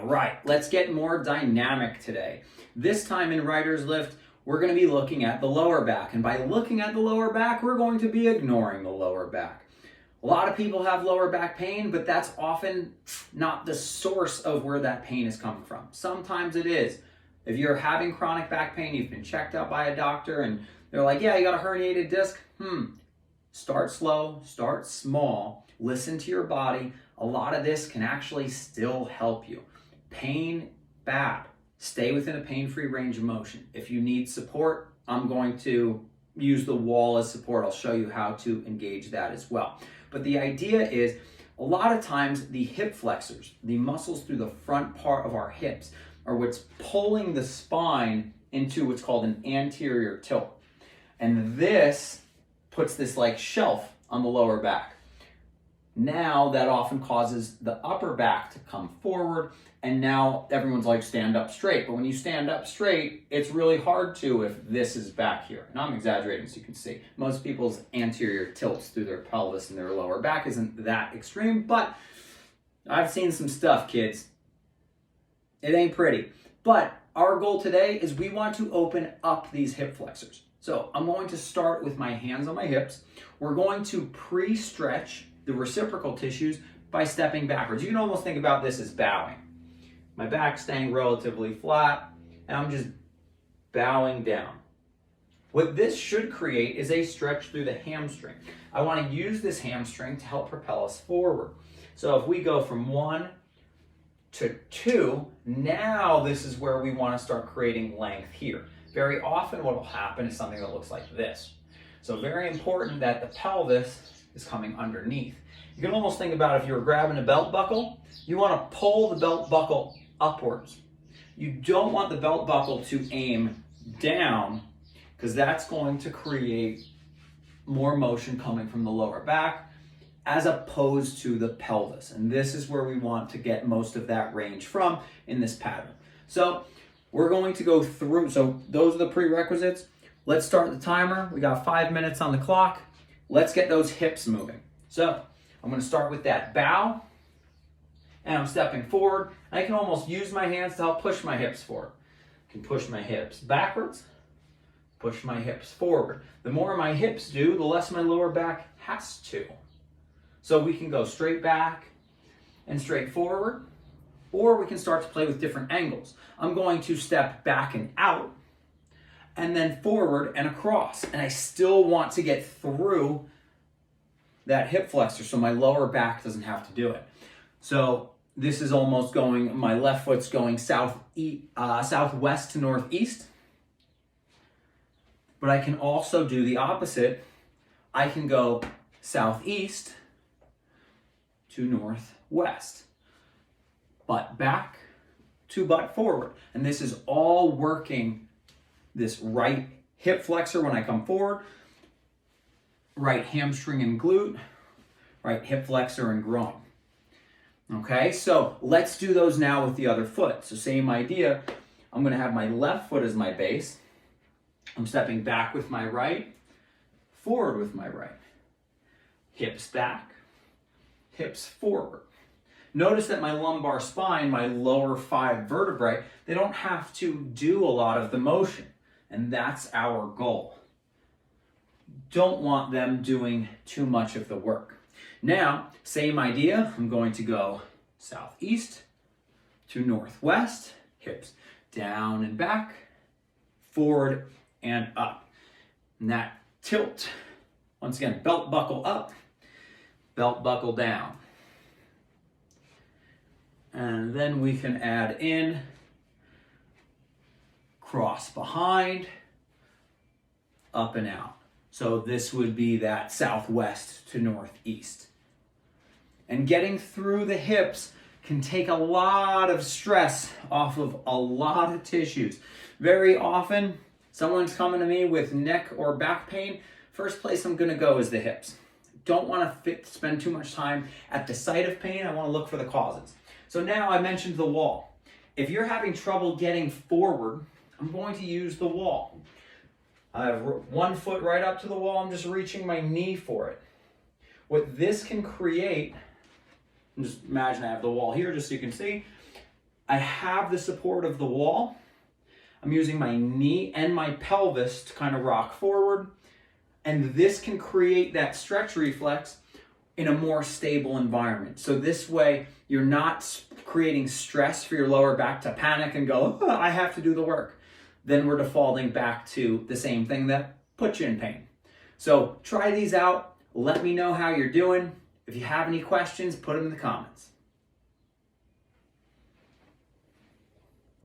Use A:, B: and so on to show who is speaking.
A: All right, let's get more dynamic today. This time in Writerslift, we're going to be looking at the lower back. And by looking at the lower back, we're going to be ignoring the lower back. A lot of people have lower back pain, but that's often not the source of where that pain is coming from. Sometimes it is. If you're having chronic back pain, you've been checked out by a doctor and they're like, yeah, you got a herniated disc. Start slow, start small, listen to your body. A lot of this can actually still help you. Pain, bad. Stay within a pain-free range of motion. If you need support, I'm going to use the wall as support. I'll show you how to engage that as well. But the idea is, a lot of times the hip flexors, the muscles through the front part of our hips, are what's pulling the spine into what's called an anterior tilt. And this puts this like shelf on the lower back. Now that often causes the upper back to come forward, and now everyone's like, stand up straight. But when you stand up straight, it's really hard to if this is back here. And I'm exaggerating so you can see. Most people's anterior tilts through their pelvis and their lower back isn't that extreme, but I've seen some stuff, kids. It ain't pretty. But our goal today is we want to open up these hip flexors. So I'm going to start with my hands on my hips. We're going to pre-stretch the reciprocal tissues by stepping backwards. You can almost think about this as bowing. My back's staying relatively flat, and I'm just bowing down. What this should create is a stretch through the hamstring. I want to use this hamstring to help propel us forward. So if we go from 1 to 2, now this is where we want to start creating length here. Very often what will happen is something that looks like this. So very important that the pelvis is coming underneath. You can almost think about if you were grabbing a belt buckle, you want to pull the belt buckle upwards. You don't want the belt buckle to aim down because that's going to create more motion coming from the lower back as opposed to the pelvis. And this is where we want to get most of that range from in this pattern. So we're going to go through, so those are the prerequisites. Let's start the timer. We got 5 minutes on the clock. Let's get those hips moving. So I'm going to start with that bow, and I'm stepping forward. I can almost use my hands to help push my hips forward. I can push my hips backwards, push my hips forward. The more my hips do, the less my lower back has to. So we can go straight back and straight forward, or we can start to play with different angles. I'm going to step back and out, and then forward and across. And I still want to get through that hip flexor so my lower back doesn't have to do it. So this is almost going, my left foot's going southwest to northeast. But I can also do the opposite. I can go southeast to northwest. Butt back to butt forward. And this is all working this right hip flexor when I come forward, right hamstring and glute, right hip flexor and groin. Okay, so let's do those now with the other foot. So same idea. I'm going to have my left foot as my base. I'm stepping back with my right, forward with my right. Hips back, hips forward. Notice that my lumbar spine, my lower 5 vertebrae, they don't have to do a lot of the motion. And that's our goal. Don't want them doing too much of the work. Now, same idea. I'm going to go southeast to northwest, hips down and back, forward and up. And that tilt, once again, belt buckle up, belt buckle down. And then we can add in cross behind, up and out. So this would be that southwest to northeast. And getting through the hips can take a lot of stress off of a lot of tissues. Very often, someone's coming to me with neck or back pain. First place I'm going to go is the hips. Don't want to spend too much time at the site of pain. I want to look for the causes. So now I mentioned the wall. If you're having trouble getting forward, I'm going to use the wall. I have one foot right up to the wall. I'm just reaching my knee for it. What this can create, just imagine I have the wall here just so you can see. I have the support of the wall. I'm using my knee and my pelvis to kind of rock forward. And this can create that stretch reflex in a more stable environment. So this way, you're not creating stress for your lower back to panic and go, oh, I have to do the work. Then we're defaulting back to the same thing that puts you in pain. So try these out. Let me know how you're doing. If you have any questions, put them in the comments.